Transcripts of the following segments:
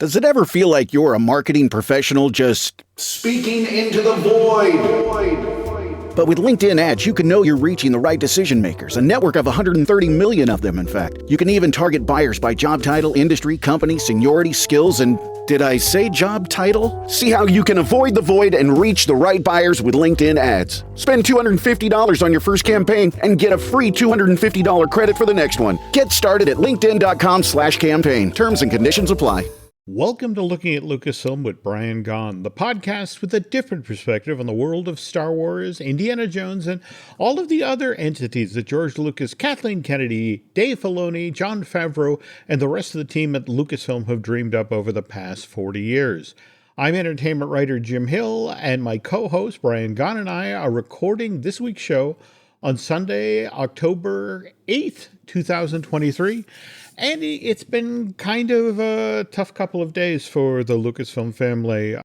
Does it ever feel like you're a marketing professional just speaking into the void? But with LinkedIn ads, you can know you're reaching the right decision makers, a network of 130 million of them, in fact. You can even target buyers by job title, industry, company, seniority, skills, and did I say job title? See how you can avoid the void and reach the right buyers with LinkedIn ads. Spend $250 on your first campaign and get a free $250 credit for the next one. Get started at linkedin.com/campaign. Terms and conditions apply. Welcome to Looking at Lucasfilm with Brian Gaughan, the podcast with a different perspective on the world of Star Wars, Indiana Jones, and all of the other entities that George Lucas, Kathleen Kennedy, Dave Filoni, Jon Favreau, and the rest of the team at Lucasfilm have dreamed up over the past 40 years. I'm entertainment writer Jim Hill, and my co-host Brian Gaughan and I are recording this week's show on Sunday, October 8th, 2023. And it's been kind of a tough couple of days for the Lucasfilm family.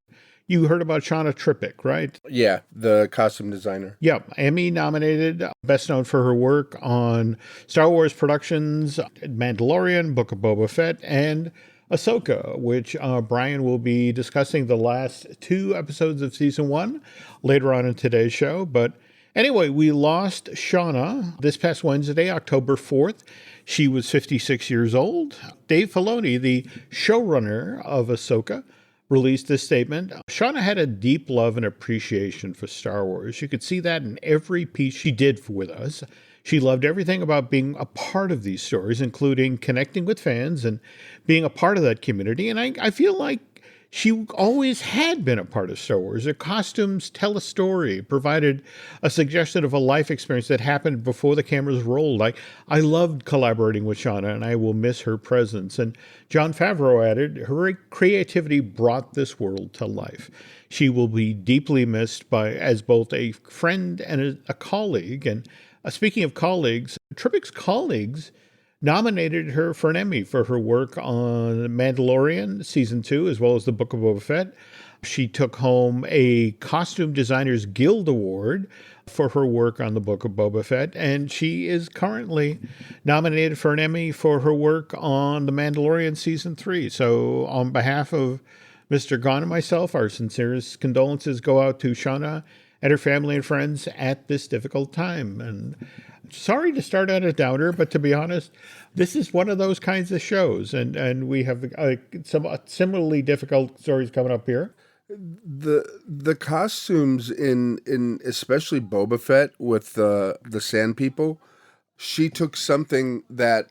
You heard about Shawna Trpcic, right? Yeah, the costume designer. Yeah, Emmy nominated, best known for her work on Star Wars productions, Mandalorian, Book of Boba Fett, and Ahsoka, which Brian will be discussing the last 2 episodes of season 1 later on in today's show. But anyway, we lost Shawna this past Wednesday, October 4th. She was 56 years old. Dave Filoni, the showrunner of Ahsoka, released this statement. Shawna had a deep love and appreciation for Star Wars. You could see that in every piece she did with us. She loved everything about being a part of these stories, including connecting with fans and being a part of that community. And I feel like she always had been a part of Star Wars. Her costumes tell a story, provided a suggestion of a life experience that happened before the cameras rolled. I loved collaborating with Shawna, and I will miss her presence. And Jon Favreau added, her creativity brought this world to life. She will be deeply missed as both a friend and a colleague. And speaking of colleagues, Trpcic's colleagues nominated her for an Emmy for her work on Mandalorian Season 2, as well as the Book of Boba Fett. She took home a Costume Designers Guild Award for her work on the Book of Boba Fett, and she is currently nominated for an Emmy for her work on the Mandalorian Season 3. So on behalf of Mr. Gaughan and myself, our sincerest condolences go out to Shawna and her family and friends at this difficult time. And sorry to start out a downer, but to be honest, this is one of those kinds of shows, and we have some similarly difficult stories coming up here. The costumes in especially Boba Fett with the Sand People, she took something that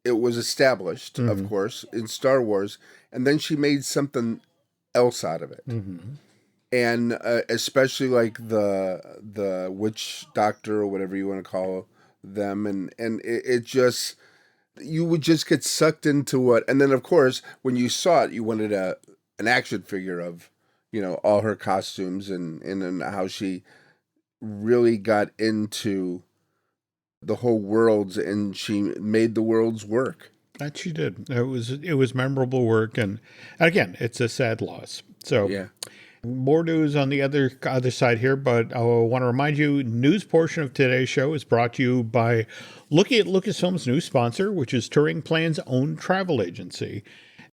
it was established, of course, in Star Wars, and then she made something else out of it. And especially like the witch doctor or whatever you want to call them, and it just, you would just get sucked into what, and then of course when you saw it, you wanted an action figure of, all her costumes and how she really got into the whole worlds, and she made the worlds work. That she did. It was memorable work, and again, it's a sad loss. So yeah. More news on the other side here, but I want to remind you, news portion of today's show is brought to you by Looking at Lucasfilm's new sponsor, which is Touring Plan's own travel agency.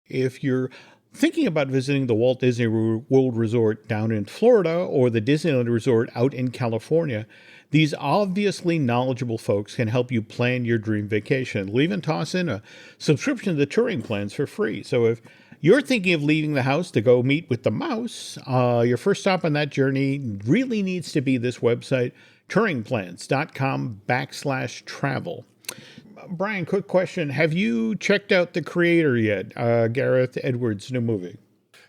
If you're thinking about visiting the Walt Disney World Resort down in Florida or the Disneyland Resort out in California, these obviously knowledgeable folks can help you plan your dream vacation. They'll even toss in a subscription to Touring Plans for free. So if you're thinking of leaving the house to go meet with the mouse, your first stop on that journey really needs to be this website, touringplans.com/travel. Brian, quick question. Have you checked out The Creator yet? Gareth Edwards' new movie.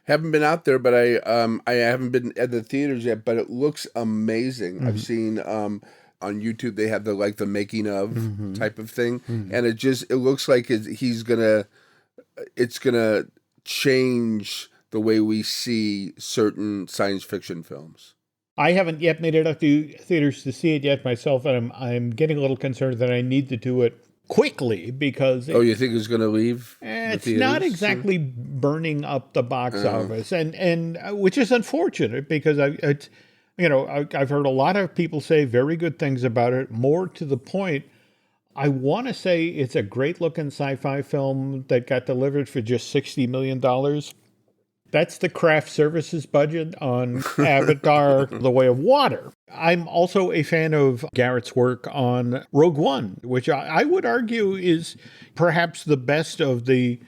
Haven't been out there, but I haven't been at the theaters yet, but it looks amazing. I've seen on YouTube they have the making of type of thing, and it looks like it's gonna change the way we see certain science fiction films. I haven't yet made it up to theaters to see it yet myself, and I'm getting a little concerned that I need to do it quickly because... you think it's going to leave It's not exactly burning up the box office, and which is unfortunate because I've heard a lot of people say very good things about it. More to the point, I want to say it's a great-looking sci-fi film that got delivered for just $60 million. That's the craft services budget on Avatar, The Way of Water. I'm also a fan of Garrett's work on Rogue One, which I would argue is perhaps the best of the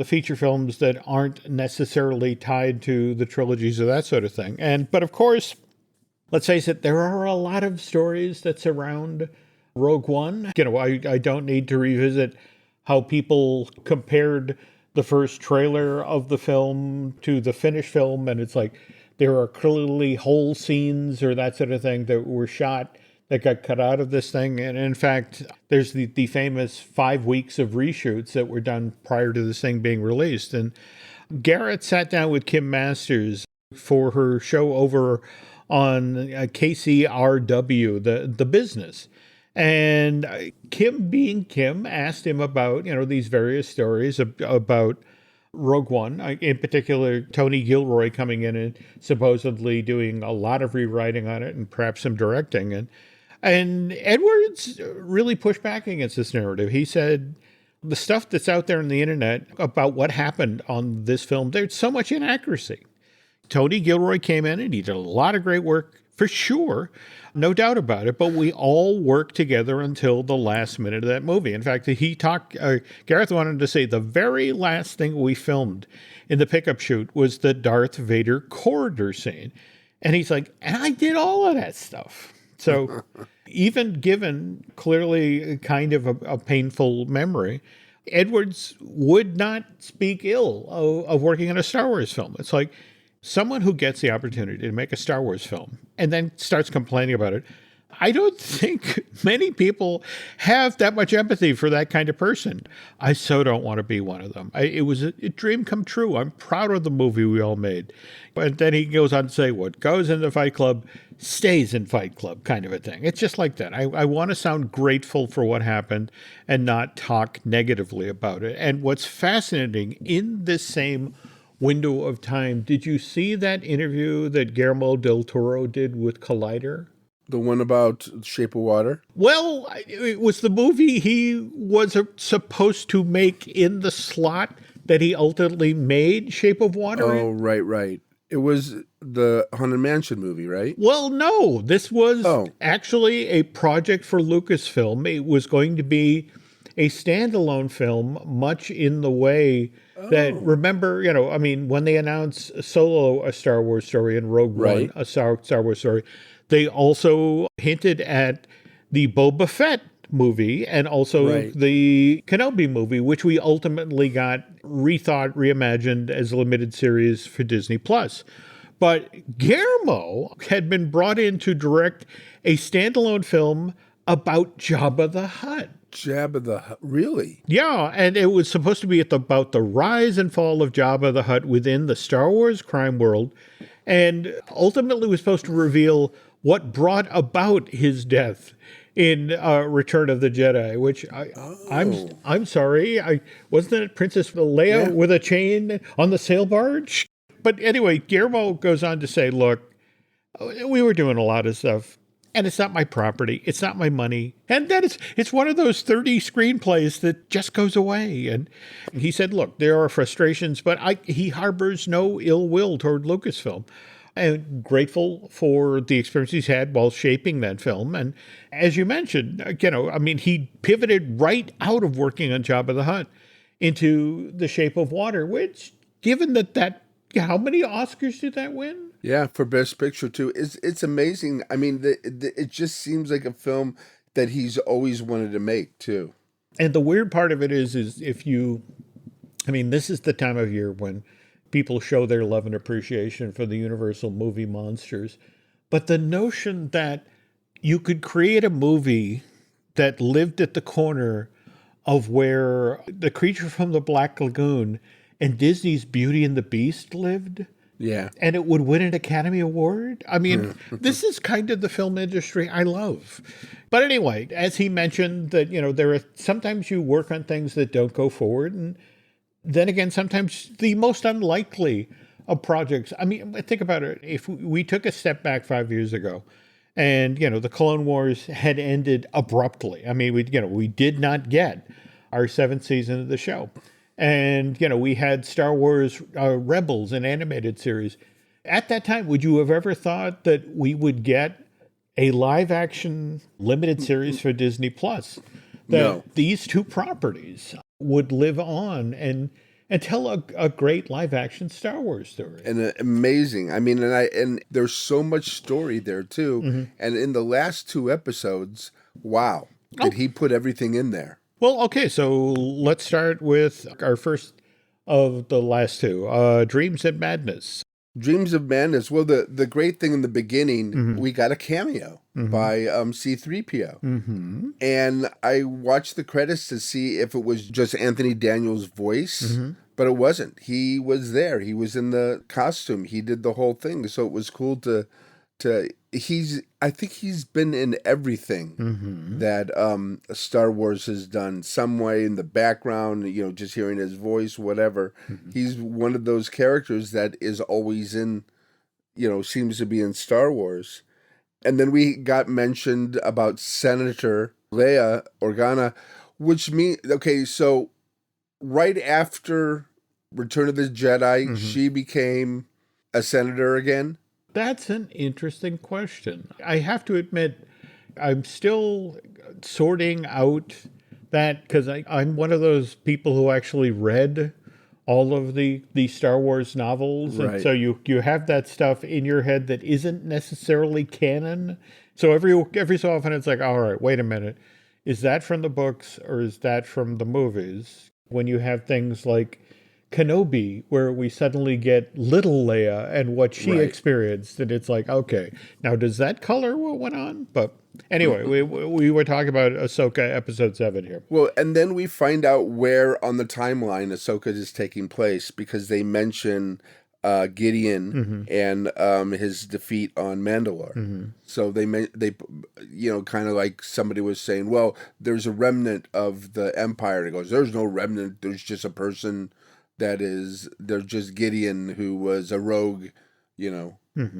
feature films that aren't necessarily tied to the trilogies or that sort of thing. But of course, let's face it, there are a lot of stories that surround Rogue One. I don't need to revisit how people compared the first trailer of the film to the finished film, and it's like there are clearly whole scenes or that sort of thing that were shot that got cut out of this thing. And in fact, there's the famous 5 weeks of reshoots that were done prior to this thing being released. And Garrett sat down with Kim Masters for her show over on KCRW, the business. And Kim, being Kim, asked him about, these various stories about Rogue One, in particular, Tony Gilroy coming in and supposedly doing a lot of rewriting on it and perhaps some directing. And Edwards really pushed back against this narrative. He said, the stuff that's out there on the internet about what happened on this film, there's so much inaccuracy. Tony Gilroy came in and he did a lot of great work, for sure, no doubt about it, but we all worked together until the last minute of that movie. In fact, Gareth wanted to say the very last thing we filmed in the pickup shoot was the Darth Vader corridor scene. And he's like, and I did all of that stuff. So even given clearly kind of a painful memory, Edwards would not speak ill of working on a Star Wars film. It's like someone who gets the opportunity to make a Star Wars film and then starts complaining about it. I don't think many people have that much empathy for that kind of person. I so don't want to be one of them. It was a dream come true. I'm proud of the movie we all made. But then he goes on to say, what goes into Fight Club stays in Fight Club, kind of a thing. It's just like that. I want to sound grateful for what happened and not talk negatively about it. And what's fascinating, in this same window of time, did you see that interview that Guillermo Del Toro did with Collider? The one about Shape of Water? Well, it was the movie he was supposed to make in the slot that he ultimately made Shape of Water Oh, right. It was the Haunted Mansion movie, right? Well, no. This was actually a project for Lucasfilm. It was going to be a standalone film, much in the way that, remember, when they announced Solo, a Star Wars story, and Rogue One, a Star Wars story, they also hinted at the Boba Fett movie and also the Kenobi movie, which we ultimately got rethought, reimagined as a limited series for Disney+. But Guillermo had been brought in to direct a standalone film about Jabba the Hutt. Jabba the Hutt, really? Yeah, and it was supposed to be about the rise and fall of Jabba the Hutt within the Star Wars crime world, and ultimately was supposed to reveal what brought about his death in Return of the Jedi, which I'm sorry, wasn't it Princess Leia with a chain on the sail barge? But anyway, Guillermo goes on to say, look, we were doing a lot of stuff, and it's not my property, it's not my money, and then it's one of those 30 screenplays that just goes away. And he said, look, there are frustrations, but he harbors no ill will toward Lucasfilm. And grateful for the experience he's had while shaping that film. And as you mentioned, he pivoted right out of working on Jabba the Hutt into The Shape of Water, which, given that how many Oscars did that win? Yeah, for Best Picture, too. It's amazing. I mean, it just seems like a film that he's always wanted to make, too. And the weird part of it is this is the time of year when people show their love and appreciation for the Universal movie monsters. But the notion that you could create a movie that lived at the corner of where the creature from the Black Lagoon and Disney's Beauty and the Beast lived, and it would win an Academy Award. I mean, this is kind of the film industry I love. But anyway, as he mentioned, that there are sometimes you work on things that don't go forward, and then again, sometimes the most unlikely of projects. I mean, think about it. If we took a step back 5 years ago and, the Clone Wars had ended abruptly. I mean, we did not get our 7th season of the show. And, we had Star Wars Rebels, an animated series. At that time, would you have ever thought that we would get a live action limited series for Disney Plus? That No. these two properties would live on and tell a great live action Star Wars story. And amazing. I mean, and there's so much story there too. And in the last 2 episodes, wow, did he put everything in there? Well, okay, so let's start with our first of the last 2, Dreams and Madness. Dreams of Madness. Well, the great thing in the beginning, we got a cameo by C-3PO. And I watched the credits to see if it was just Anthony Daniels' voice, but it wasn't. He was there. He was in the costume. He did the whole thing. So it was cool I think he's been in everything that Star Wars has done, some way in the background, just hearing his voice, whatever. He's one of those characters that is always in, seems to be in Star Wars. And then we got mentioned about Senator Leia Organa, which means, okay, so right after Return of the Jedi, she became a senator again. That's an interesting question. I have to admit, I'm still sorting out that because I'm one of those people who actually read all of the Star Wars novels. Right. And so you have that stuff in your head that isn't necessarily canon. So every so often it's like, all right, wait a minute. Is that from the books or is that from the movies? When you have things like Kenobi, where we suddenly get little Leia and what she experienced, and it's like, okay, now does that color what went on? But anyway, we were talking about Ahsoka episode 7 here. Well, and then we find out where on the timeline Ahsoka is taking place because they mention Gideon and his defeat on Mandalore. So they kind of like somebody was saying, well, there's a remnant of the Empire. And it goes, there's no remnant. There's just a person. There's just Gideon, who was a rogue,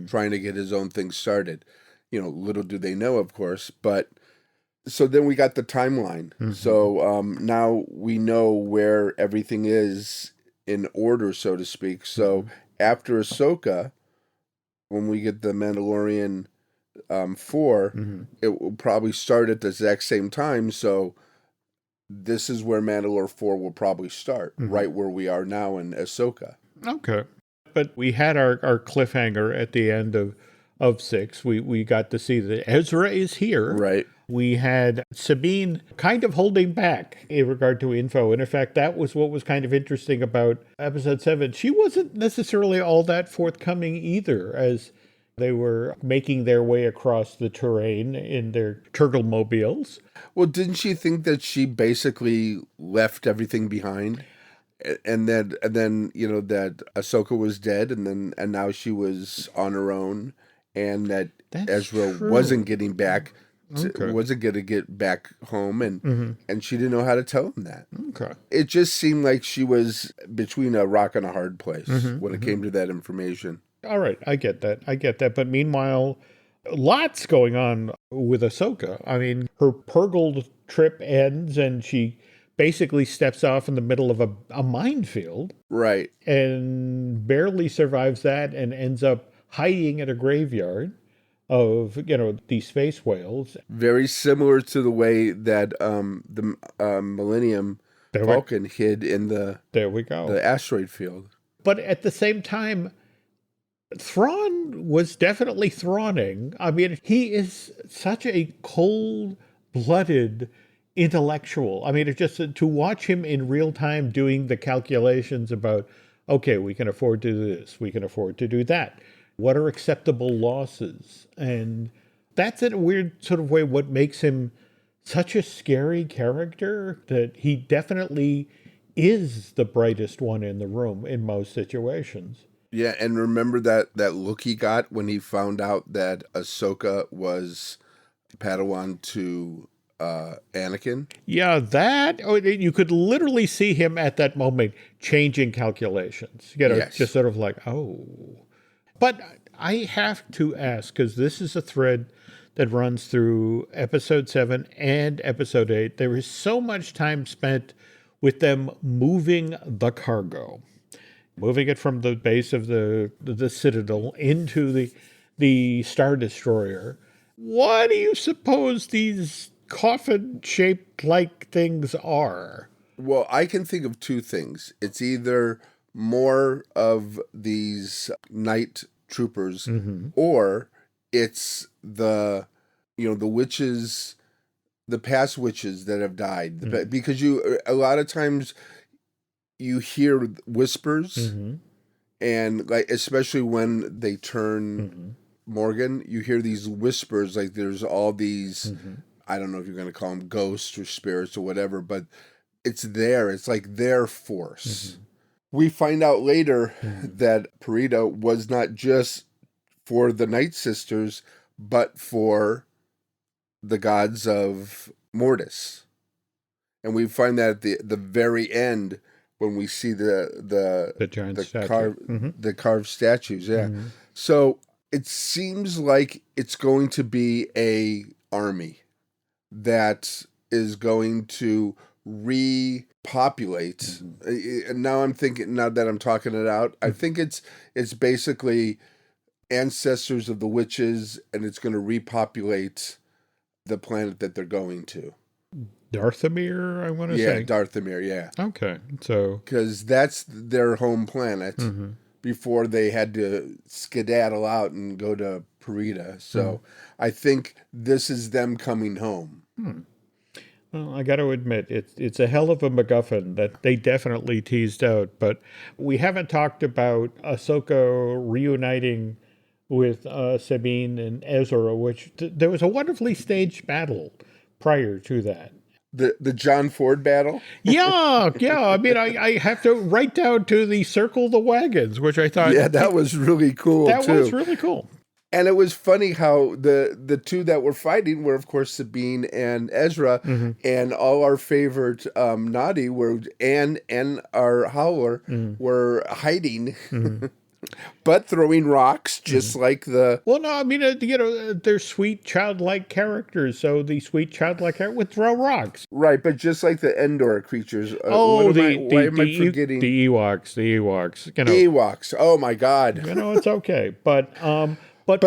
trying to get his own thing started. Little do they know, of course. But so then we got the timeline. So now we know where everything is in order, so to speak. So after Ahsoka, when we get the Mandalorian 4, it will probably start at the exact same time. So this is where Mandalore 4 will probably start, right where we are now in Ahsoka. Okay. But we had our cliffhanger at the end of 6. We got to see that Ezra is here. Right. We had Sabine kind of holding back in regard to info. And in fact, that was what was kind of interesting about episode 7. She wasn't necessarily all that forthcoming either, as they were making their way across the terrain in their turtlemobiles. Well, didn't she think that she basically left everything behind? And then that Ahsoka was dead and now she was on her own, and that Ezra wasn't getting back, wasn't going to get back home, and she didn't know how to tell him that. Okay. It just seemed like she was between a rock and a hard place when it came to that information. All right, I get that. But meanwhile, lots going on with Ahsoka. I mean, her Purgle trip ends and she basically steps off in the middle of a minefield. Right. And barely survives that and ends up hiding at a graveyard of, these space whales. Very similar to the way that the Millennium Falcon hid in the asteroid field. But at the same time, Thrawn was definitely Thrawning. I mean, he is such a cold-blooded intellectual. I mean, it's just to watch him in real time doing the calculations about, okay, we can afford to do this, we can afford to do that. What are acceptable losses? And that's in a weird sort of way what makes him such a scary character, that he definitely is the brightest one in the room in most situations. Yeah, and remember that look he got when he found out that Ahsoka was Padawan to Anakin? Yeah, you could literally see him at that moment changing calculations. Yes. Just sort of like, oh. But I have to ask, because this is a thread that runs through episode 7 and episode 8. There is so much time spent with them moving the cargo, moving it from the base of the Citadel into the Star Destroyer. What do you suppose these coffin-shaped like things are? Well, I can think of two things. It's either more of these night troopers, or it's the witches, the past witches that have died. Because a lot of times you hear whispers, and like especially when they turn Morgan, you hear these whispers, like there's all these, I don't know if you're going to call them ghosts or spirits or whatever, but it's there. It's like their force. We find out later that Pereira was not just for the Night Sisters, but for the gods of Mortis. And we find that at the very end when we see the giant statue. The carved statues. Yeah. So it seems like it's going to be a army that is going to repopulate. And now I'm thinking, now that I'm talking it out, I think it's basically ancestors of the witches, and it's going to repopulate the planet that they're going to. Darthamir, I want to say. Yeah, Darthamir, yeah. Okay, so... Because that's their home planet before they had to skedaddle out and go to Pereira. So I think this is them coming home. Well, I got to admit, it's a hell of a MacGuffin that they definitely teased out. But we haven't talked about Ahsoka reuniting with Sabine and Ezra, which there was a wonderfully staged battle prior to that. The John Ford battle? Yeah. I mean, I have to write down to the Circle the Wagons, which I thought... Yeah, that was really cool, too. That was really cool. And it was funny how the two that were fighting were, of course, Sabine and Ezra, and all our favorite Nadi were Anne and our Howler were hiding, but throwing rocks, just like the... Well, no, I mean, they're sweet, childlike characters, so the sweet, childlike character would throw rocks. Right, but just like the Endor creatures. Why am I forgetting? The Ewoks. Ewoks, oh my God. It's okay, but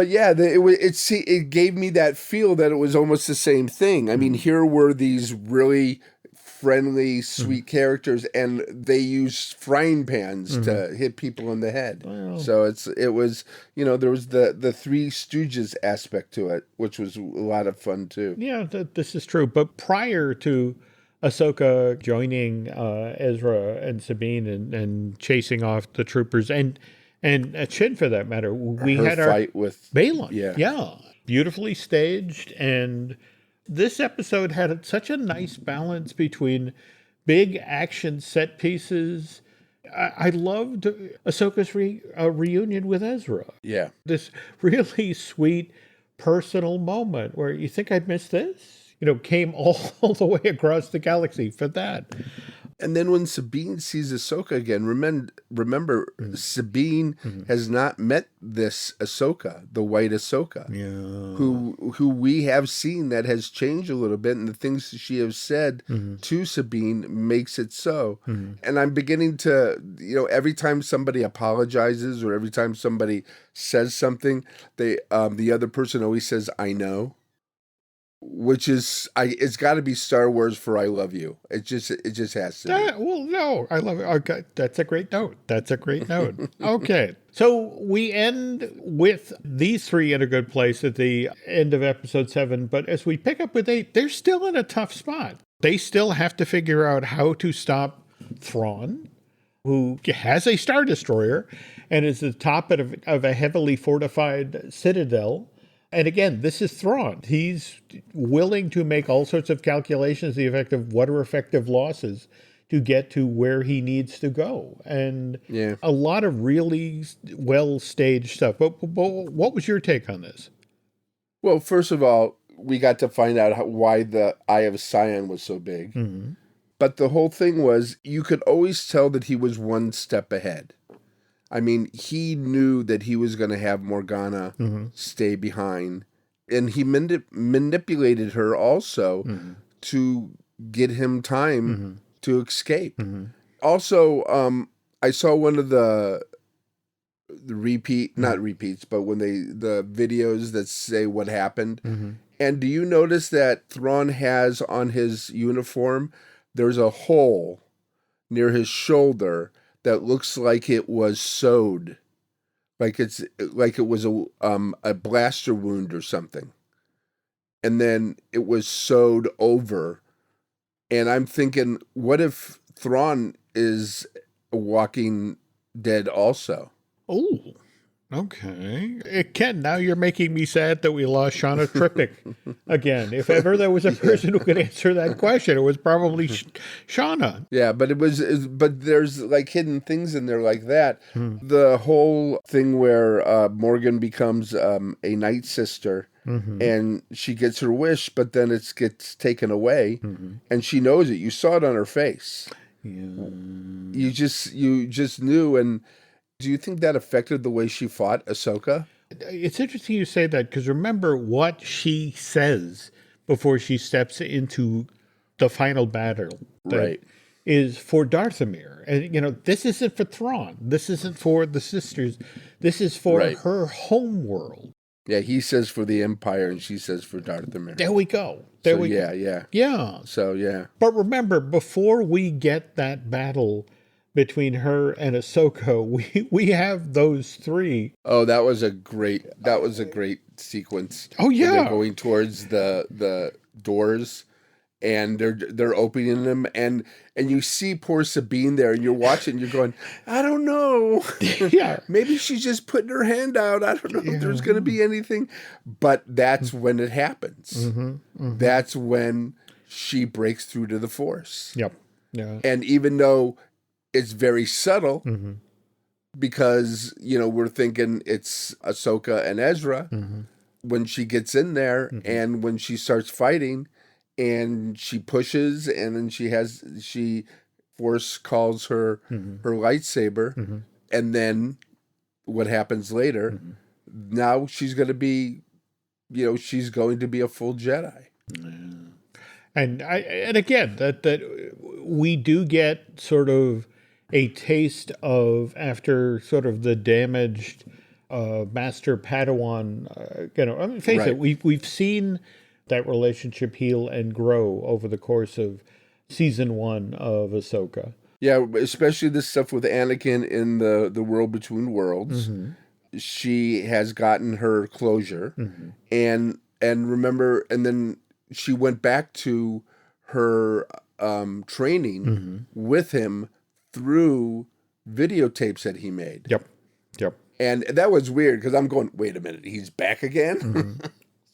yeah, it gave me that feel that it was almost the same thing. I mean, here were these really friendly, sweet characters, and they used frying pans to hit people in the head. Wow. So it was there was the Three Stooges aspect to it, which was a lot of fun too. Yeah, this is true. But prior to Ahsoka joining Ezra and Sabine and chasing off the troopers and Shin, for that matter, we had our fight with Baylan. Yeah, beautifully staged, and this episode had such a nice balance between big action set pieces. I loved Ahsoka's reunion with Ezra. Yeah, this really sweet personal moment where you think I'd miss this. Came all the way across the galaxy for that. And then when Sabine sees Ahsoka again, remember Sabine has not met this Ahsoka, the white Ahsoka, who we have seen that has changed a little bit, and the things that she has said to Sabine makes it so. And I'm beginning to, every time somebody apologizes or every time somebody says something, the other person always says, "I know." Which is, it's got to be Star Wars for "I love you." It just has to be. Well, no, I love it. Okay, that's a great note. Okay, so we end with these three in a good place at the end of episode 7. But as we pick up with 8, they're still in a tough spot. They still have to figure out how to stop Thrawn, who has a Star Destroyer and is at the top of a heavily fortified citadel. And again, this is Thrawn. He's willing to make all sorts of calculations, the effect of what are effective losses to get to where he needs to go. And a lot of really well-staged stuff. But what was your take on this? Well, first of all, we got to find out why the Eye of Sion was so big. But the whole thing was, you could always tell that he was one step ahead. I mean, he knew that he was going to have Morgana stay behind. And he manipulated her also to get him time to escape. Also, I saw one of the not repeats, but when the videos that say what happened. And do you notice that Thrawn has on his uniform, there's a hole near his shoulder that looks like it was sewed, like it was a blaster wound or something, and then it was sewed over. And I'm thinking, what if Thrawn is a walking dead also? Oh, okay. Ken, now you're making me sad that we lost Shawna Trpcic again. If ever there was a person who could answer that question, it was probably Shawna. Yeah, but but there's like hidden things in there like that. The whole thing where Morgan becomes a Night Sister, and she gets her wish, but then it gets taken away, and she knows it. You saw it on her face. Yeah. You just knew. And do you think that affected the way she fought Ahsoka? It's interesting you say that, because remember what she says before she steps into the final battle. Right. Is for Darthamir. And, this isn't for Thrawn. This isn't for the sisters. This is for her home world. Yeah, he says for the Empire, and she says for Darthamir. There we go. Yeah. Yeah. So, yeah. But remember, before we get that battle between her and Ahsoka, we have those three. Oh, that was a great sequence. Oh, yeah. When they're going towards the doors, and they're opening them, and you see poor Sabine there, and you're watching, you're going, I don't know. Yeah. Maybe she's just putting her hand out. I don't know if there's going to be anything. But that's when it happens. That's when she breaks through to the Force. Yep. Yeah. And even though it's very subtle, because, we're thinking it's Ahsoka and Ezra, when she gets in there and when she starts fighting, and she pushes, and then Force calls her her lightsaber, and then what happens later? Now she's going to be, she's going to be a full Jedi. And again, that we do get sort of a taste of, after sort of the damaged Master Padawan. Face it, we've seen that relationship heal and grow over the course of season 1 of Ahsoka. Yeah, especially this stuff with Anakin in the World Between Worlds. She has gotten her closure, and remember, and then she went back to her training with him through videotapes that he made. Yep. And that was weird, because I'm going, wait a minute, he's back again?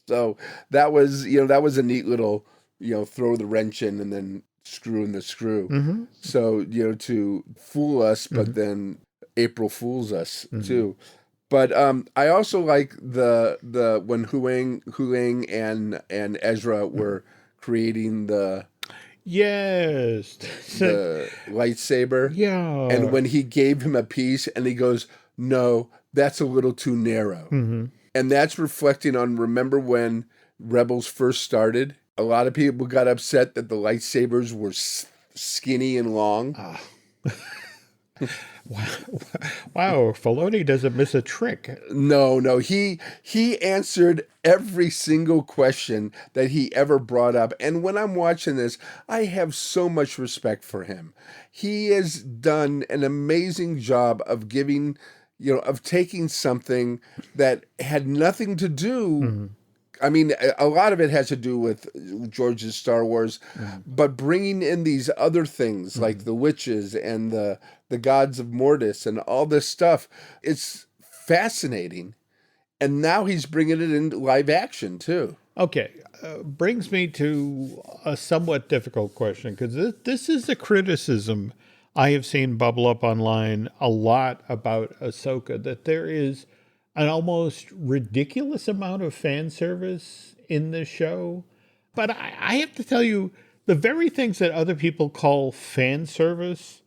So that was a neat little, throw the wrench in and then screw in the screw. So, to fool us, but then April fools us too. But I also like the when Huang and Ezra were creating the lightsaber. Yeah. And when he gave him a piece and he goes, no, that's a little too narrow. And that's reflecting on, remember when Rebels first started? A lot of people got upset that the lightsabers were skinny and long. Wow, Filoni doesn't miss a trick. No, he answered every single question that he ever brought up. And when I'm watching this, I have so much respect for him. He has done an amazing job of giving, of taking something that had nothing to do. I mean, a lot of it has to do with George's Star Wars, but bringing in these other things like the witches and the gods of Mortis and all this stuff, it's fascinating. And now he's bringing it into live action too. Okay, brings me to a somewhat difficult question, because this is a criticism I have seen bubble up online a lot about Ahsoka, that there is an almost ridiculous amount of fan service in this show. But I have to tell you, the very things that other people call fan service,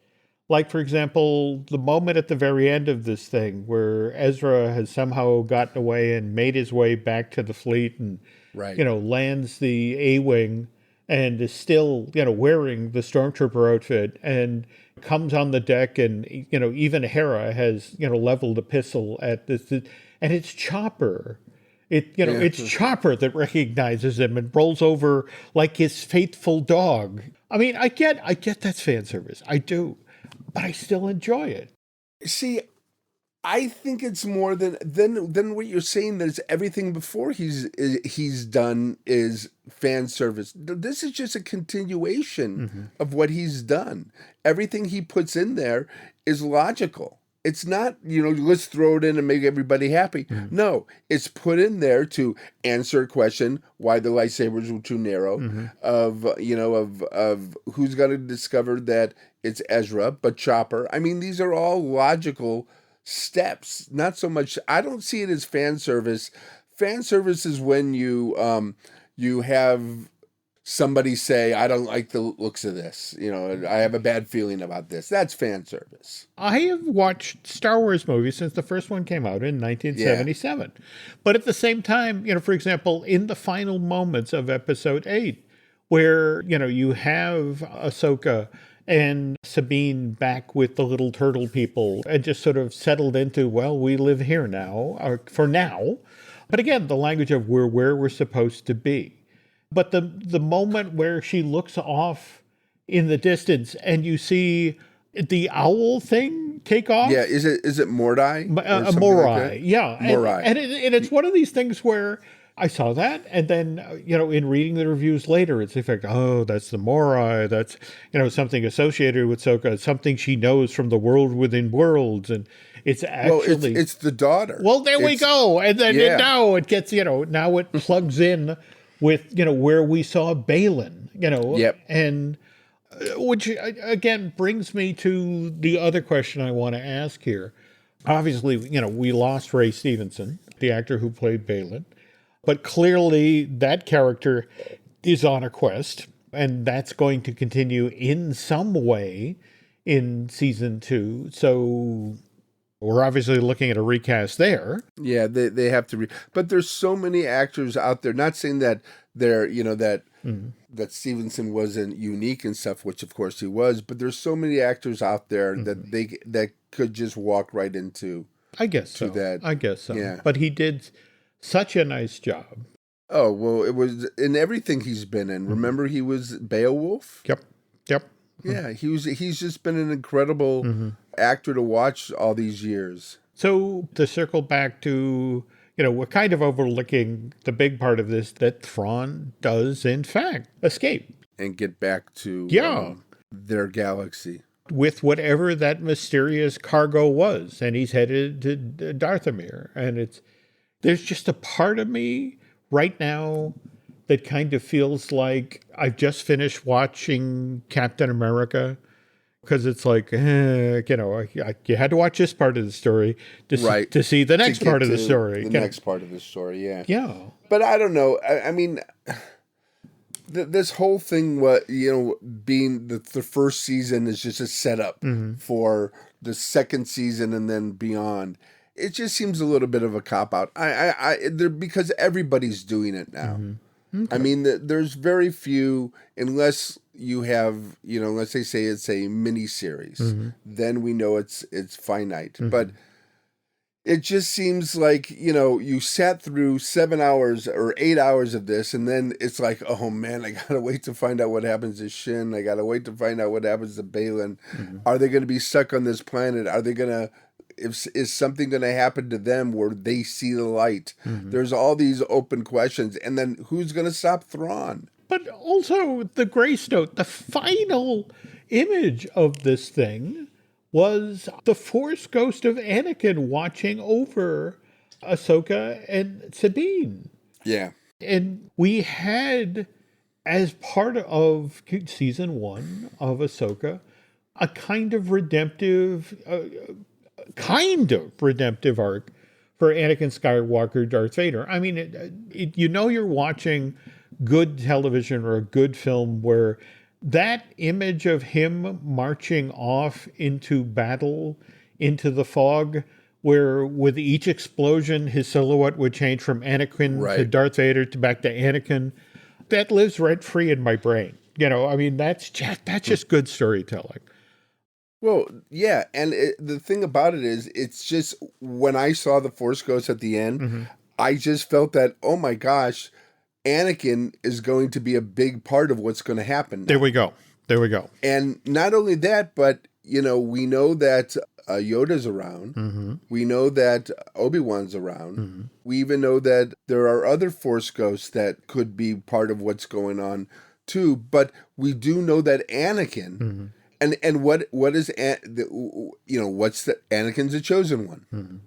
like, for example, the moment at the very end of this thing where Ezra has somehow gotten away and made his way back to the fleet and, lands the A-Wing. and is still, wearing the stormtrooper outfit and comes on the deck, and, even Hera has, leveled a pistol at this, and it's Chopper. It's Chopper that recognizes him and rolls over like his faithful dog. I mean, I get that's fan service. I do, but I still enjoy it. See, I think it's more than what you're saying. There's everything before he's done is fan service. This is just a continuation of what he's done. Everything he puts in there is logical. It's not, let's throw it in and make everybody happy. No, it's put in there to answer a question why the lightsabers were too narrow, of who's going to discover that it's Ezra, but Chopper. I mean, these are all logical steps. Not so much, I don't see it as fan service. Fan service is when you have somebody say, I don't like the looks of this. I have a bad feeling about this. That's fan service. I have watched Star Wars movies since the first one came out in 1977. Yeah. But at the same time, for example, in the final moments of Episode 8, where, you have Ahsoka and Sabine back with the little turtle people and just sort of settled into, well, we live here now, or for now. But again, the language of we're where we're supposed to be. But the moment where she looks off in the distance and you see the owl thing take off. Yeah, is it Mordai? Morai, like yeah. Morai. And it's one of these things where I saw that, and then, in reading the reviews later, it's the fact, oh, that's the Morai, that's, something associated with Ahsoka, something she knows from the world within worlds, and it's actually... Well, it's the daughter. Well, there we go, and then now it gets, now it plugs in with, where we saw Balin, Yep. And which, again, brings me to the other question I want to ask here. Obviously, we lost Ray Stevenson, the actor who played Balin. But clearly that character is on a quest, and that's going to continue in some way in season 2. So we're obviously looking at a recast there. Yeah, they have to. But there's so many actors out there. Not saying that they're, that Stevenson wasn't unique and stuff, which of course he was. But there's so many actors out there that could just walk right into. I guess so. That. I guess so. Yeah. But he did such a nice job. Oh, well, it was in everything he's been in. Remember, he was Beowulf? Yep. Yeah, he's just been an incredible actor to watch all these years. So to circle back to, we're kind of overlooking the big part of this, that Thrawn does, in fact, escape. And get back to their galaxy. With whatever that mysterious cargo was. And he's headed to Dathomir. And there's just a part of me right now that kind of feels like I've just finished watching Captain America, because it's like, you had to watch this part of the story to see the next part of the story. The next part of the story, yeah. Yeah. But I don't know. I mean, this whole thing, being the first season is just a setup for the second season and then beyond. It just seems a little bit of a cop-out. Because everybody's doing it now. Okay. I mean, there's very few, unless you have, let's say it's a mini-series. Then we know it's finite. But it just seems like, you sat through 7 hours or 8 hours of this, and then it's like, oh man, I gotta wait to find out what happens to Shin. I gotta wait to find out what happens to Balin. Are they going to be stuck on this planet? Are they going to... Is something going to happen to them where they see the light? There's all these open questions. And then who's going to stop Thrawn? But also the Grace Note, the final image of this thing was the Force ghost of Anakin watching over Ahsoka and Sabine. Yeah. And we had, as part of season 1 of Ahsoka, a kind of redemptive arc for Anakin Skywalker, Darth Vader. I mean, you're watching good television or a good film where that image of him marching off into battle, into the fog, where with each explosion, his silhouette would change from Anakin to Darth Vader to back to Anakin. that lives rent free in my brain. I mean, that's just good storytelling. Well, yeah, and the thing about it is, it's just when I saw the Force Ghost at the end, I just felt that, oh my gosh, Anakin is going to be a big part of what's going to happen now. There we go. And not only that, but, we know that Yoda's around. We know that Obi-Wan's around. We even know that there are other Force Ghosts that could be part of what's going on too. But we do know that Anakin, and what is, what's the Anakin's a chosen one.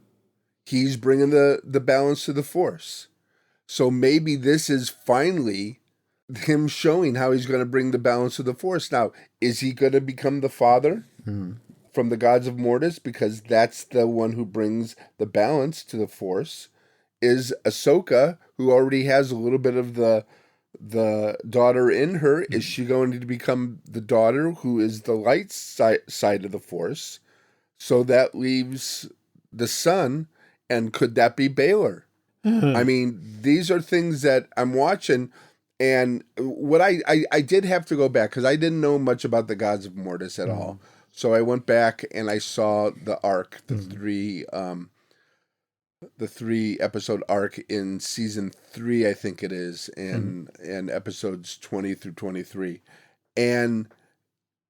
He's bringing the balance to the Force. So maybe this is finally him showing how he's going to bring the balance to the Force. Now, is he going to become the father from the gods of Mortis? Because that's the one who brings the balance to the Force. Is Ahsoka, who already has a little bit of the daughter in her, is she going to become the daughter who is the light side of the Force? So that leaves the son, and could that be Baylor? I mean, these are things that I'm watching, and what I did have to go back, because I didn't know much about the gods of Mortis at all. So I went back and I saw the arc, the three episode arc in season 3, I think it is, and episodes 20 through 23. And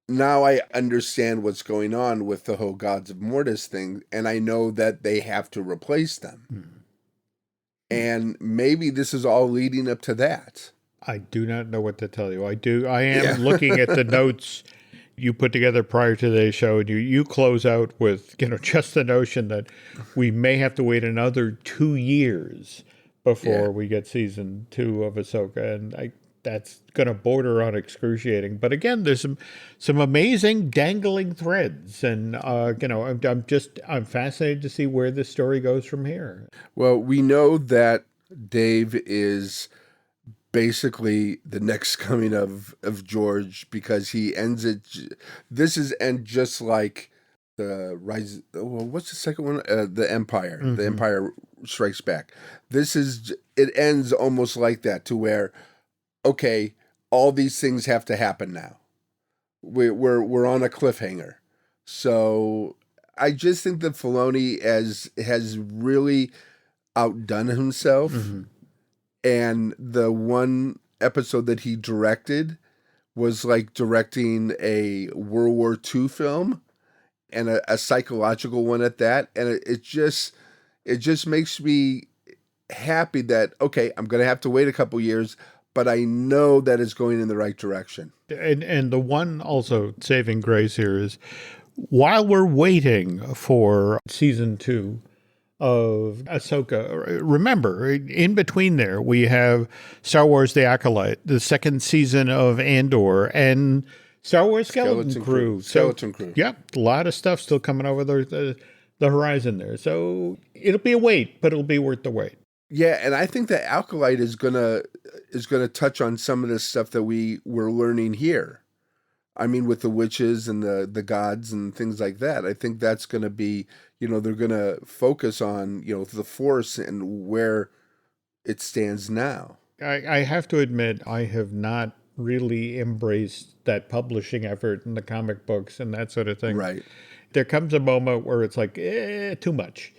now I understand what's going on with the whole gods of Mortis thing, and I know that they have to replace them. And maybe this is all leading up to that. I do not know what to tell you. I am looking at the notes you put together prior to today's show, and you close out with, just the notion that we may have to wait another 2 years before we get season 2 of Ahsoka, and that's going to border on excruciating. But again, there's some amazing dangling threads, and I'm fascinated to see where this story goes from here. Well, we know that Dave is basically the next coming of George, because he ends it. This is just like the rise. Well, what's the second one? The Empire. The Empire Strikes Back. It ends almost like that, to where, okay, all these things have to happen now. We're on a cliffhanger. So I just think that Filoni has really outdone himself. And the one episode that he directed was like directing a World War II film, and a psychological one at that. And it just makes me happy that, okay, I'm going to have to wait a couple years, but I know that it's going in the right direction. And the one also saving grace here is, while we're waiting for season 2 of Ahsoka, remember, in between there, we have Star Wars The Acolyte, the second season of Andor, and Star Wars Skeleton Crew. Skeleton Crew. Yeah, a lot of stuff still coming over the horizon there. So it'll be a wait, but it'll be worth the wait. Yeah, and I think that Acolyte is gonna touch on some of the stuff that we're learning here. I mean, with the witches and the gods and things like that. I think that's going to be, they're going to focus on, the Force and where it stands now. I have to admit, I have not really embraced that publishing effort in the comic books and that sort of thing. Right. There comes a moment where it's like, too much.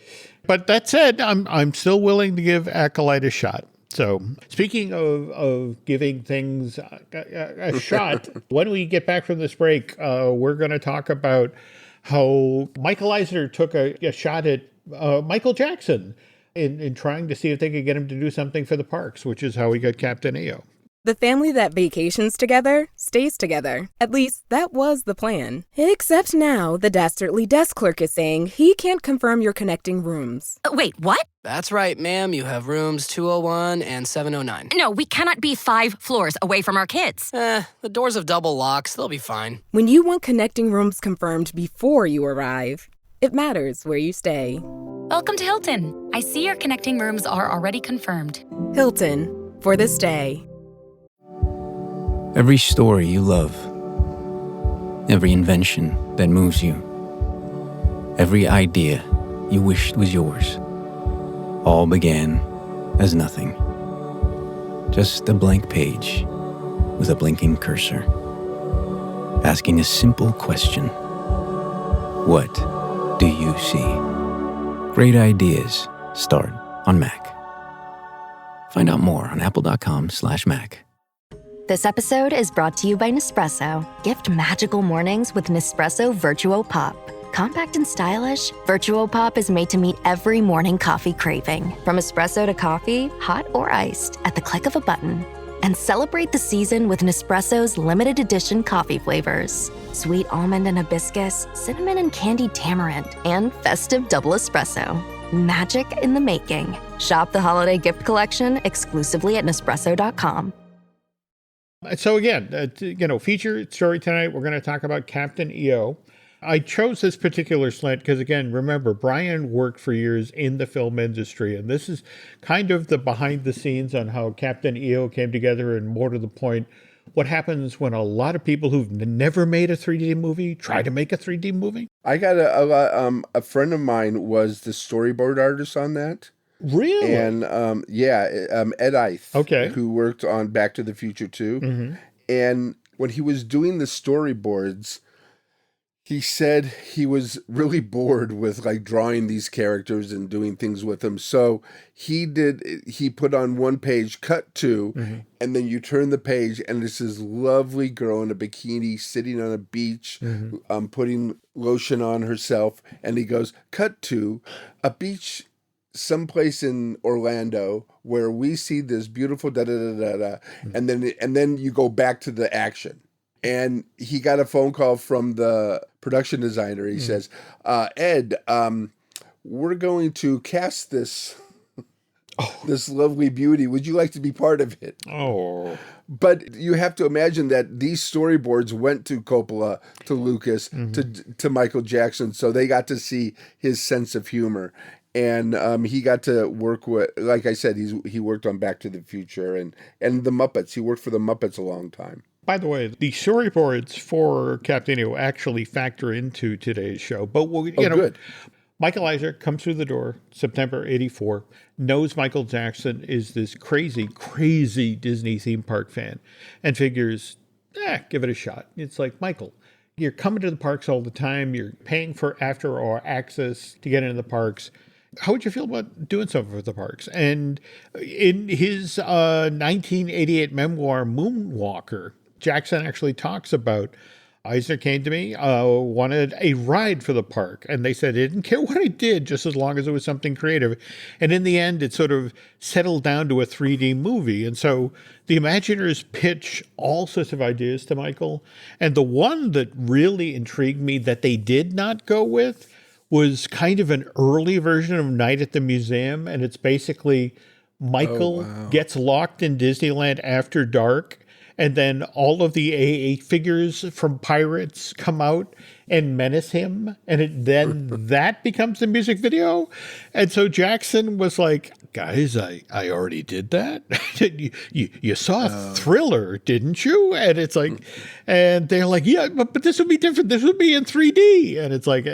But that said, I'm still willing to give Acolyte a shot. So speaking of giving things a shot, when we get back from this break, we're going to talk about how Michael Eisner took a shot at Michael Jackson in trying to see if they could get him to do something for the parks, which is how we got Captain EO. The family that vacations together stays together. At least, that was the plan. Except now, the dastardly desk clerk is saying he can't confirm your connecting rooms. Wait, what? That's right, ma'am. You have rooms 201 and 709. No, we cannot be 5 floors away from our kids. The doors have double locks. They'll be fine. When you want connecting rooms confirmed before you arrive, it matters where you stay. Welcome to Hilton. I see your connecting rooms are already confirmed. Hilton, for this day. Every story you love, every invention that moves you, every idea you wished was yours, all began as nothing. Just a blank page with a blinking cursor, asking a simple question. What do you see? Great ideas start on Mac. Find out more on apple.com/Mac. This episode is brought to you by Nespresso. Gift magical mornings with Nespresso Virtuo Pop. Compact and stylish, Virtuo Pop is made to meet every morning coffee craving. From espresso to coffee, hot or iced, at the click of a button. And celebrate the season with Nespresso's limited edition coffee flavors. Sweet almond and hibiscus, cinnamon and candied tamarind, and festive double espresso. Magic in the making. Shop the holiday gift collection exclusively at Nespresso.com. So again, feature story tonight, we're going to talk about Captain EO. I chose this particular slant because, again, remember, Brian worked for years in the film industry, and this is kind of the behind the scenes on how Captain EO came together, and more to the point, what happens when a lot of people who've never made a 3D movie try to make a 3D movie. I got a friend of mine was the storyboard artist on that. Really? And Ed Eith, okay, who worked on Back to the Future 2. Mm-hmm. And when he was doing the storyboards, he said he was really bored with like drawing these characters and doing things with them. So he put on one page, cut to, mm-hmm. and then you turn the page and it's this lovely girl in a bikini sitting on a beach, mm-hmm. Putting lotion on herself. And he goes, cut to a beach someplace in Orlando where we see this beautiful mm-hmm. and then you go back to the action. And he got a phone call from the production designer. He says, Ed, we're going to cast this this lovely beauty. Would you like to be part of it? Oh. But you have to imagine that these storyboards went to Coppola, to Lucas, mm-hmm. to Michael Jackson, so they got to see his sense of humor. And he got to work with, like I said, he worked on Back to the Future and the Muppets. He worked for the Muppets a long time. By the way, the storyboards for Captain EO actually factor into today's show. But, good. Michael Isaac comes through the door, September 1984, knows Michael Jackson is this crazy, crazy Disney theme park fan, and figures, give it a shot. It's like, Michael, you're coming to the parks all the time. You're paying for after-hour access to get into the parks. How would you feel about doing something for the parks? And in his 1988 memoir, Moonwalker, Jackson actually talks about, Eisner came to me, wanted a ride for the park. And they said, they didn't care what I did, just as long as it was something creative. And in the end, it sort of settled down to a 3D movie. And so the Imagineers pitch all sorts of ideas to Michael. And the one that really intrigued me that they did not go with was kind of an early version of Night at the Museum. And it's basically Michael gets locked in Disneyland after dark. And then all of the AA figures from Pirates come out and menace him. And then that becomes the music video. And so Jackson was like, guys, I already did that. you saw Thriller, didn't you? And it's like, and they're like, yeah, but this would be different. This would be in 3D. And it's like,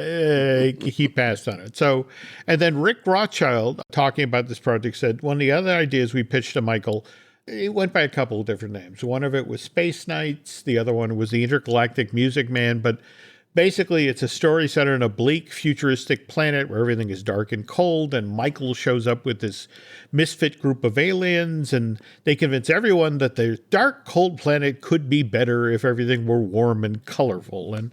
he passed on it. So, and then Rick Rothschild, talking about this project, said, one of the other ideas we pitched to Michael, it went by a couple of different names. One of it was Space Knights. The other one was the Intergalactic Music Man. But basically, it's a story set on a bleak, futuristic planet where everything is dark and cold. And Michael shows up with this misfit group of aliens. And they convince everyone that the dark, cold planet could be better if everything were warm and colorful. And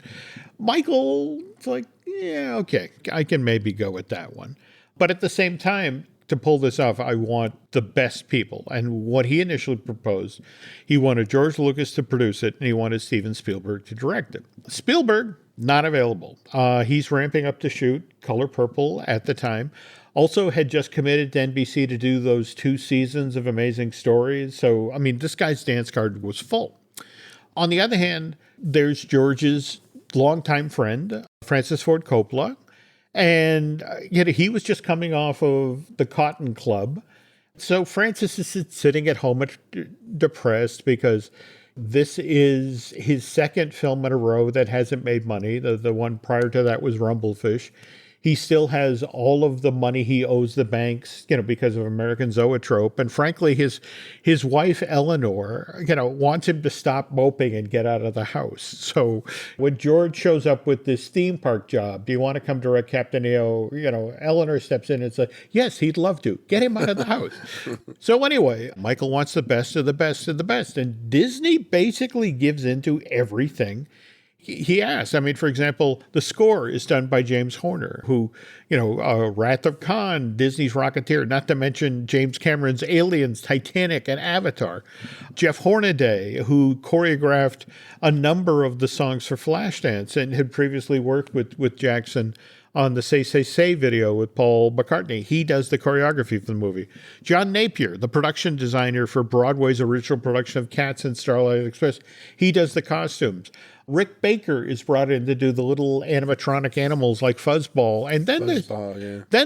Michael's like, yeah, okay, I can maybe go with that one. But at the same time, to pull this off, I want the best people. And what he initially proposed, he wanted George Lucas to produce it, and he wanted Steven Spielberg to direct it. Spielberg, not available. He's ramping up to shoot Color Purple at the time. Also had just committed to NBC to do those 2 seasons of Amazing Stories. So, I mean, this guy's dance card was full. On the other hand, there's George's longtime friend, Francis Ford Coppola. And he was just coming off of the Cotton Club. So Francis is sitting at home depressed because this is his second film in a row that hasn't made money. The one prior to that was Rumblefish. He still has all of the money he owes the banks, because of American Zoetrope. And frankly, his wife, Eleanor, wants him to stop moping and get out of the house. So when George shows up with this theme park job, do you want to come direct Captain EO? Eleanor steps in and says, yes, he'd love to. Get him out of the house. So anyway, Michael wants the best of the best of the best. And Disney basically gives into everything he asks. I mean, for example, the score is done by James Horner, who, Wrath of Khan, Disney's Rocketeer, not to mention James Cameron's Aliens, Titanic, and Avatar. Jeff Hornaday, who choreographed a number of the songs for Flashdance and had previously worked with Jackson on the Say, Say, Say video with Paul McCartney. He does the choreography for the movie. John Napier, the production designer for Broadway's original production of Cats and Starlight Express, he does the costumes. Rick Baker is brought in to do the little animatronic animals like Fuzzball. And then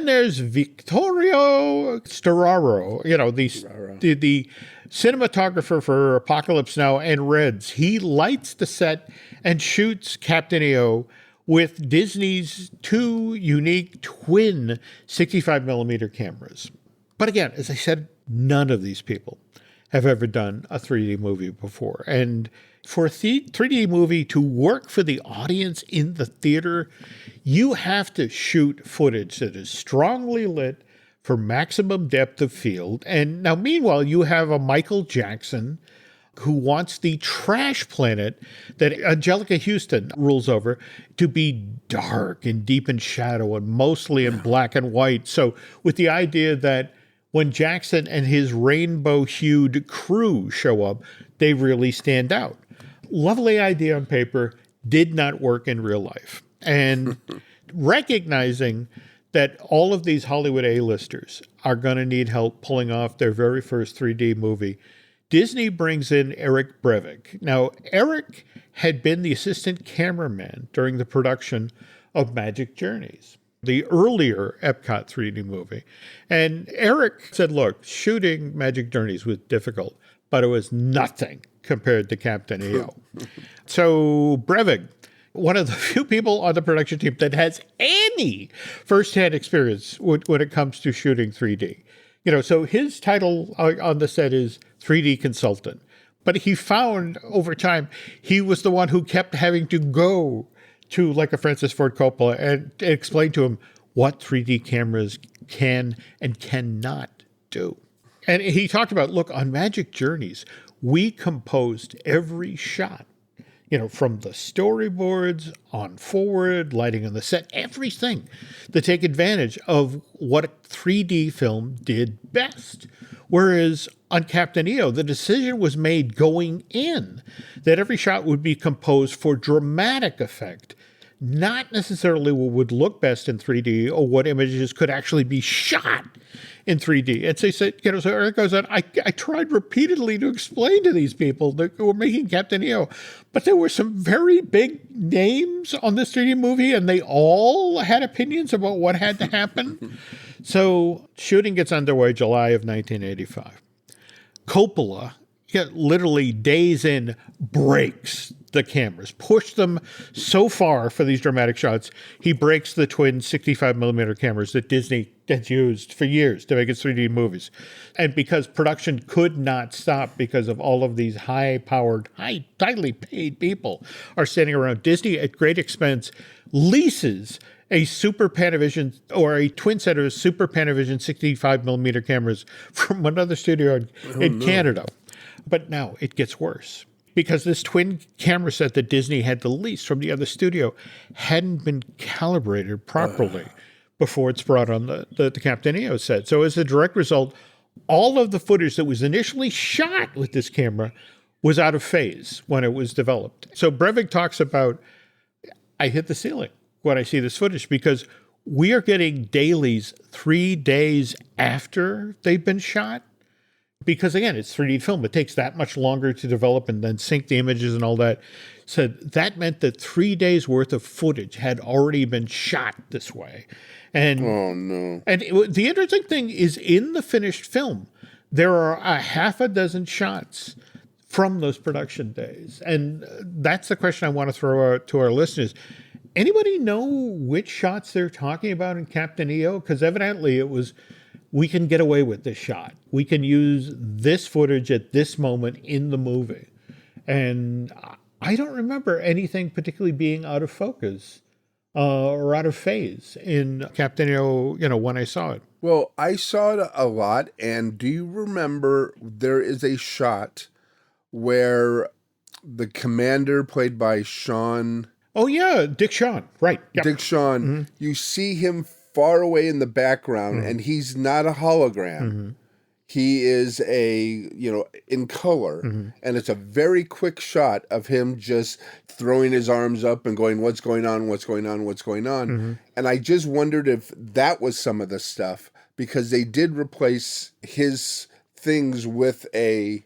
there's Vittorio Storaro, the cinematographer for Apocalypse Now and Reds. He lights the set and shoots Captain EO with Disney's two unique twin 65mm cameras. But again, as I said, none of these people have ever done a 3D movie before. And for a 3D movie to work for the audience in the theater, you have to shoot footage that is strongly lit for maximum depth of field. And now, meanwhile, you have a Michael Jackson who wants the trash planet that Angelica Houston rules over to be dark and deep in shadow and mostly in black and white. So with the idea that when Jackson and his rainbow-hued crew show up, they really stand out. Lovely idea on paper, did not work in real life. And recognizing that all of these Hollywood A-listers are going to need help pulling off their very first 3D movie, Disney brings in Eric Brevik. Now, Eric had been the assistant cameraman during the production of Magic Journeys, the earlier Epcot 3D movie. And Eric said, look, shooting Magic Journeys was difficult, but it was nothing compared to Captain EO. So Brevik, one of the few people on the production team that has any firsthand experience when it comes to shooting 3D. So his title on the set is 3D consultant. But he found over time, he was the one who kept having to go to like a Francis Ford Coppola and explain to him what 3D cameras can and cannot do. And he talked about, look, on Magic Journeys, we composed every shot, from the storyboards on forward, lighting on the set, everything to take advantage of what 3D film did best. Whereas on Captain EO, the decision was made going in that every shot would be composed for dramatic effect, not necessarily what would look best in 3D or what images could actually be shot in 3D. And so he said, so Eric goes on, I tried repeatedly to explain to these people that were making Captain EO, but there were some very big names on this 3D movie, and they all had opinions about what had to happen. So shooting gets underway July of 1985. Coppola, literally days in, breaks the cameras, push them so far for these dramatic shots. He breaks the twin 65mm cameras that Disney has used for years to make its 3D movies. And because production could not stop because of all of these high-powered, highly paid people are standing around, Disney, at great expense, leases a Super Panavision or a twin set of Super Panavision 65mm cameras from another studio in Canada. But now it gets worse, because this twin camera set that Disney had to lease from the other studio hadn't been calibrated properly before it's brought on the Captain EO set. So as a direct result, all of the footage that was initially shot with this camera was out of phase when it was developed. So Brevik talks about, I hit the ceiling when I see this footage, because we are getting dailies 3 days after they've been shot. Because again, it's 3D film. It takes that much longer to develop and then sync the images and all that. So that meant that 3 days worth of footage had already been shot this way. And oh no! And the interesting thing is, in the finished film, there are a half a dozen shots from those production days. And that's the question I want to throw out to our listeners. Anybody know which shots they're talking about in Captain EO? Because evidently it was, we can get away with this shot. We can use this footage at this moment in the movie. And I don't remember anything particularly being out of focus or out of phase in Captain EO, when I saw it. Well, I saw it a lot. And do you remember there is a shot where the commander, played by Sean... Oh, yeah, Dick Shawn, right. Yep. Dick Shawn, you see him far away in the background, and he's not a hologram. He is in color, and it's a very quick shot of him just throwing his arms up and going, what's going on, what's going on, what's going on? And I just wondered if that was some of the stuff, because they did replace his things with a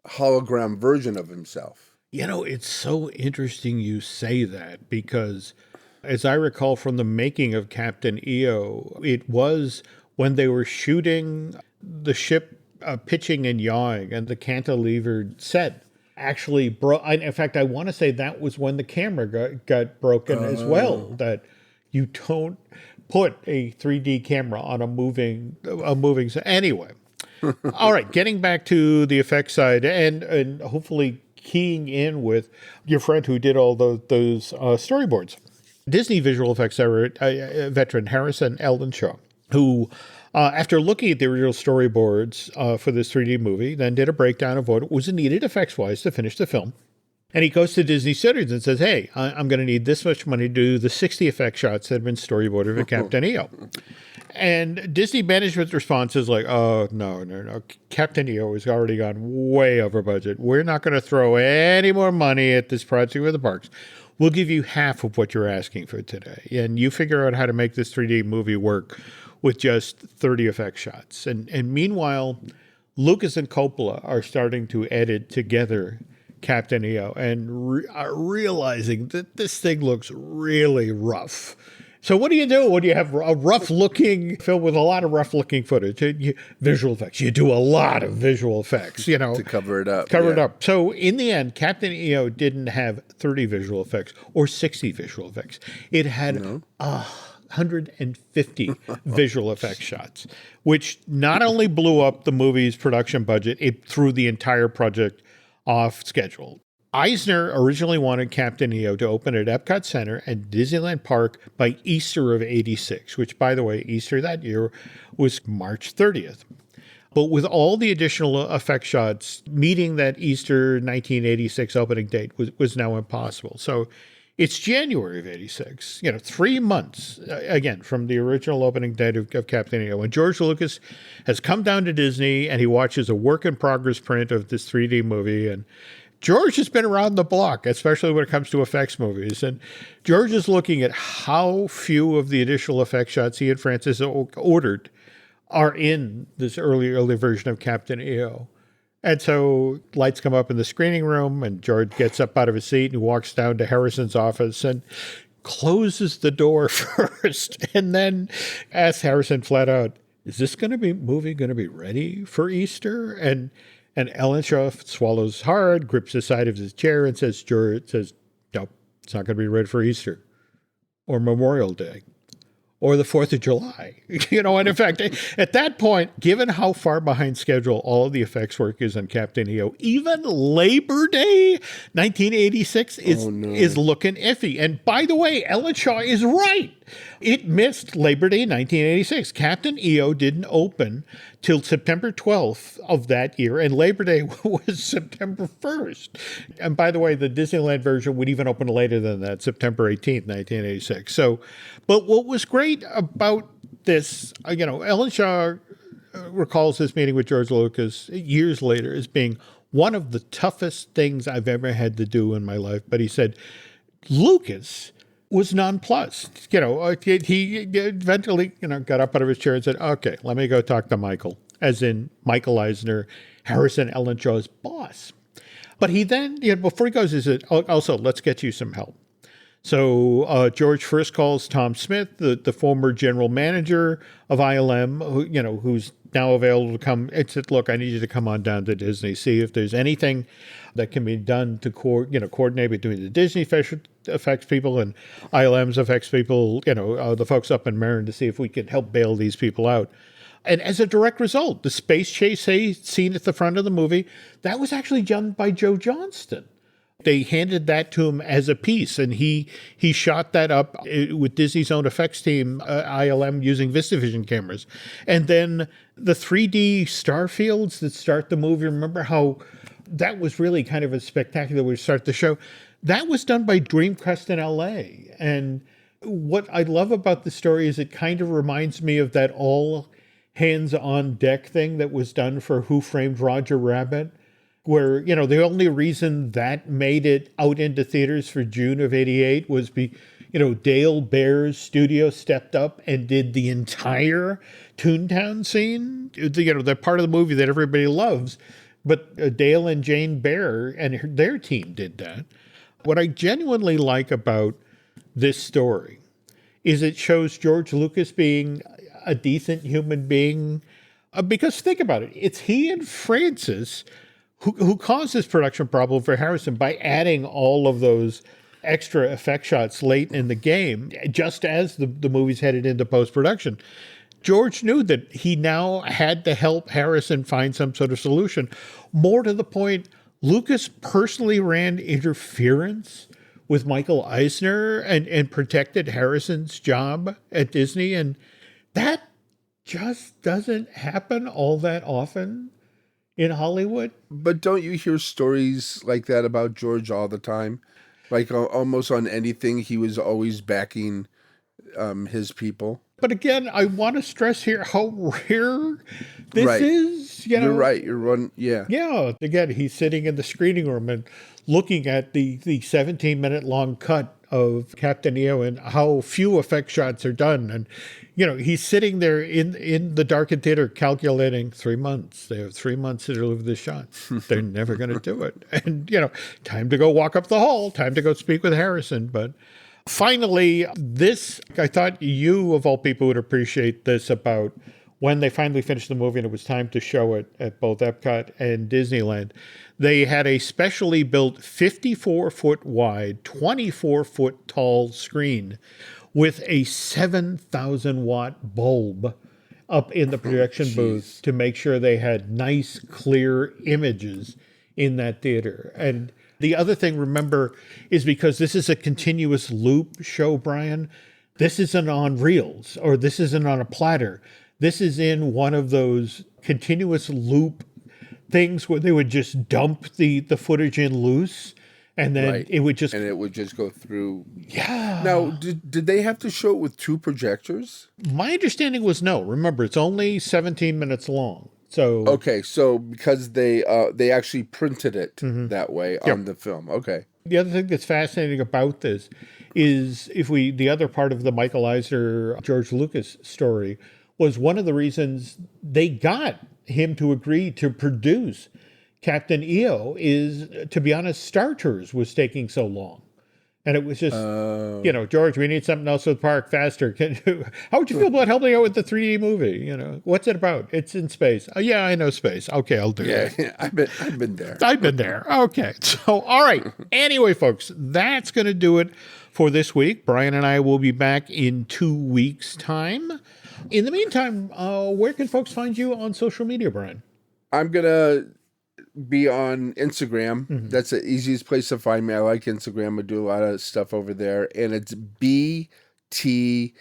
hologram version of himself. It's so interesting you say that, because as I recall from the making of Captain EO, it was when they were shooting the ship pitching and yawing and the cantilevered set actually broke. In fact, I want to say that was when the camera got broken as well, that you don't put a 3D camera on a moving set. Anyway, all right, getting back to the effects side and hopefully keying in with your friend who did all those storyboards. Disney visual effects veteran Harrison Ellenshaw, who, after looking at the original storyboards for this 3D movie, then did a breakdown of what was needed effects-wise to finish the film. And he goes to Disney Studios and says, hey, I'm going to need this much money to do the 60 effect shots that have been storyboarded for Captain EO. And Disney management's response is like, oh, no. Captain EO has already gone way over budget. We're not going to throw any more money at this project with the parks. We'll give you half of what you're asking for today. And you figure out how to make this 3D movie work with just 30 effect shots. And meanwhile, Lucas and Coppola are starting to edit together Captain EO and are realizing that this thing looks really rough. So what do you do when you have a rough-looking film with a lot of rough-looking footage? Visual effects. You do a lot of visual effects, to cover it up. Cover it up. So in the end, Captain EO didn't have 30 visual effects or 60 visual effects. It had 150 visual effects shots, which not only blew up the movie's production budget, it threw the entire project off schedule. Eisner originally wanted Captain EO to open at Epcot Center and Disneyland Park by Easter of '86, which, by the way, Easter that year was March 30th. But with all the additional effect shots, meeting that Easter 1986 opening date was now impossible. So it's January of '86, 3 months, again, from the original opening date of Captain EO. And George Lucas has come down to Disney and he watches a work-in-progress print of this 3D movie. And George has been around the block, especially when it comes to effects movies. And George is looking at how few of the additional effect shots he and Francis ordered are in this early version of Captain EO. And so lights come up in the screening room and George gets up out of his seat and walks down to Harrison's office and closes the door first and then asks Harrison flat out, is this movie going to be ready for Easter? And Ellenshaw swallows hard, grips the side of his chair and says, no, it's not going to be ready for Easter or Memorial Day or the 4th of July. And in fact, at that point, given how far behind schedule all of the effects work is on Captain EO, even Labor Day 1986 is looking iffy. And by the way, Ellenshaw is right. It missed Labor Day 1986. Captain EO didn't open till September 12th of that year, and Labor Day was September 1st. And by the way, the Disneyland version would even open later than that, September 18th, 1986. So, but what was great about this, Ellenshaw recalls this meeting with George Lucas years later as being one of the toughest things I've ever had to do in my life. But he said, Lucas was nonplussed. He eventually, got up out of his chair and said, okay, let me go talk to Michael, as in Michael Eisner, Harrison Ellenshaw's boss. But he then, before he goes, he said, also, let's get you some help. So George first calls Tom Smith, the former general manager of ILM, who's now available to come. It said, "Look, I need you to come on down to Disney, see if there's anything that can be done to coordinate between the Disney effects people and ILM's effects people, the folks up in Marin, to see if we can help bail these people out." And as a direct result, the space chase scene at the front of the movie, that was actually done by Joe Johnston. They handed that to him as a piece, and he shot that up with Disney's own effects team, ILM, using VistaVision cameras. And then the 3D star fields that start the movie, remember how that was really kind of a spectacular way to start the show? That was done by Dreamcast in LA. And what I love about the story is it kind of reminds me of that all hands on deck thing that was done for Who Framed Roger Rabbit, where, the only reason that made it out into theaters for June of '88 was Dale Baer's studio stepped up and did the entire Toontown scene, the part of the movie that everybody loves. But Dale and Jane Baer and their team did that. What I genuinely like about this story is it shows George Lucas being a decent human being. Because think about it, it's he and Francis who caused this production problem for Harrison by adding all of those extra effect shots late in the game, just as the movie's headed into post-production. George knew that he now had to help Harrison find some sort of solution. More to the point, Lucas personally ran interference with Michael Eisner and protected Harrison's job at Disney, and that just doesn't happen all that often in Hollywood. But don't you hear stories like that about George all the time? Like almost on anything, he was always backing his people. But again, I want to stress here how rare this is. You're right. You're one. Yeah. Yeah. Again, he's sitting in the screening room and looking at the 17-minute long cut of Captain EO and how few effect shots are done. And, he's sitting there in the darkened theater calculating 3 months. They have 3 months to deliver the shots. They're never going to do it. And, time to go walk up the hall, time to go speak with Harrison. But finally, I thought you, of all people, would appreciate this about when they finally finished the movie and it was time to show it at both Epcot and Disneyland. They had a specially built 54-foot wide, 24-foot tall screen with a 7,000-watt bulb up in the projection booth to make sure they had nice, clear images in that theater. And the other thing, remember, is because this is a continuous loop show, Brian, this isn't on reels or this isn't on a platter. This is in one of those continuous loop things where they would just dump the footage in loose, and then it would just go through. Yeah. Now, did they have to show it with two projectors? My understanding was no. Remember, it's only 17 minutes long. So okay, so because they actually printed it that way on the film. Okay. The other thing that's fascinating about this is the other part of the Michael Eisner, George Lucas story was one of the reasons they got him to agree to produce Captain EO is, to be honest, Star Tours was taking so long. And it was just, George, we need something else with the park faster. How would you feel about helping out with the 3D movie? What's it about? It's in space. Oh, yeah, I know space. Okay, I'll do it. Yeah, I've been there. I've been there. Okay. So, all right. Anyway, folks, that's going to do it for this week. Brian and I will be back in 2 weeks' time. In the meantime, where can folks find you on social media, Brian? I'm going to be on Instagram. That's the easiest place to find me. I like Instagram. I do a lot of stuff over there. And it's BT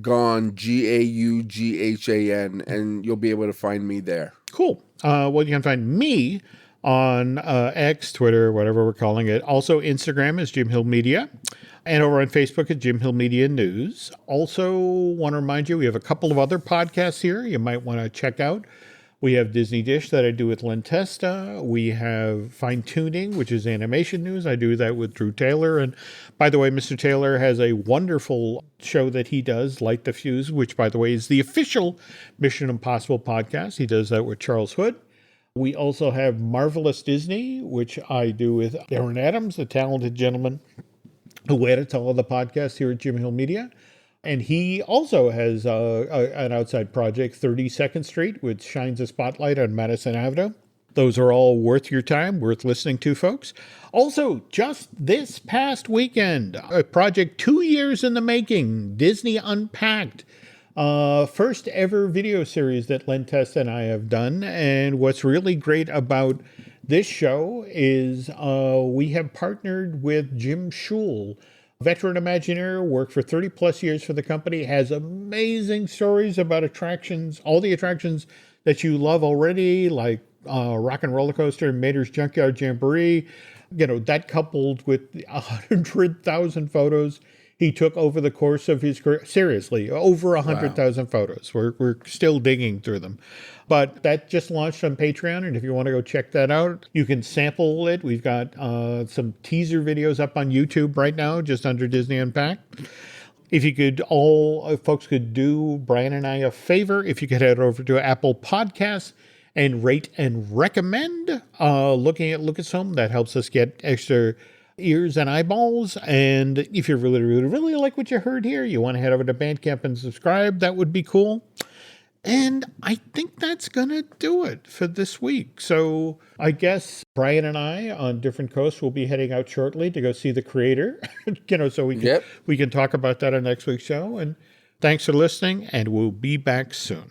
Gaughan, Gaughan, and you'll be able to find me there. Cool. Well, you can find me on X, Twitter, whatever we're calling it. Also, Instagram is Jim Hill Media. And over on Facebook at Jim Hill Media News. Also, want to remind you, we have a couple of other podcasts here you might want to check out. We have Disney Dish that I do with Len Testa. We have Fine Tuning, which is animation news. I do that with Drew Taylor. And by the way, Mr. Taylor has a wonderful show that he does, Light the Fuse, which, by the way, is the official Mission Impossible podcast. He does that with Charles Hood. We also have Marvelous Disney, which I do with Aaron Adams, a talented gentleman who edits all of the podcasts here at Jim Hill Media. And he also has an outside project, 32nd Street, which shines a spotlight on Madison Avenue. Those are all worth your time, worth listening to, folks. Also, just this past weekend, a project 2 years in the making, Disney Unpacked. First ever video series that Len Test and I have done. And what's really great about this show is we have partnered with Jim Schul, veteran Imagineer, worked for 30 plus years for the company, has amazing stories about attractions, all the attractions that you love already, like Rock and Roller Coaster, Mater's Junkyard Jamboree. You know, that coupled with 100,000 photos he took over the course of his career. Seriously, over 100,000 photos. We're still digging through them. But that just launched on Patreon, and if you want to go check that out, you can sample it. We've got some teaser videos up on YouTube right now, just under Disney Unpacked. If you could, all folks could do Brian and I a favor, if you could head over to Apple Podcasts and rate and recommend looking at Lucasfilm. That helps us get extra ears and eyeballs. And if you really like what you heard here, you want to head over to Bandcamp and subscribe, that would be cool. And I think that's going to do it for this week. So I guess Brian and I on different coasts will be heading out shortly to go see the creator, so we can talk about that on next week's show. And thanks for listening, and we'll be back soon.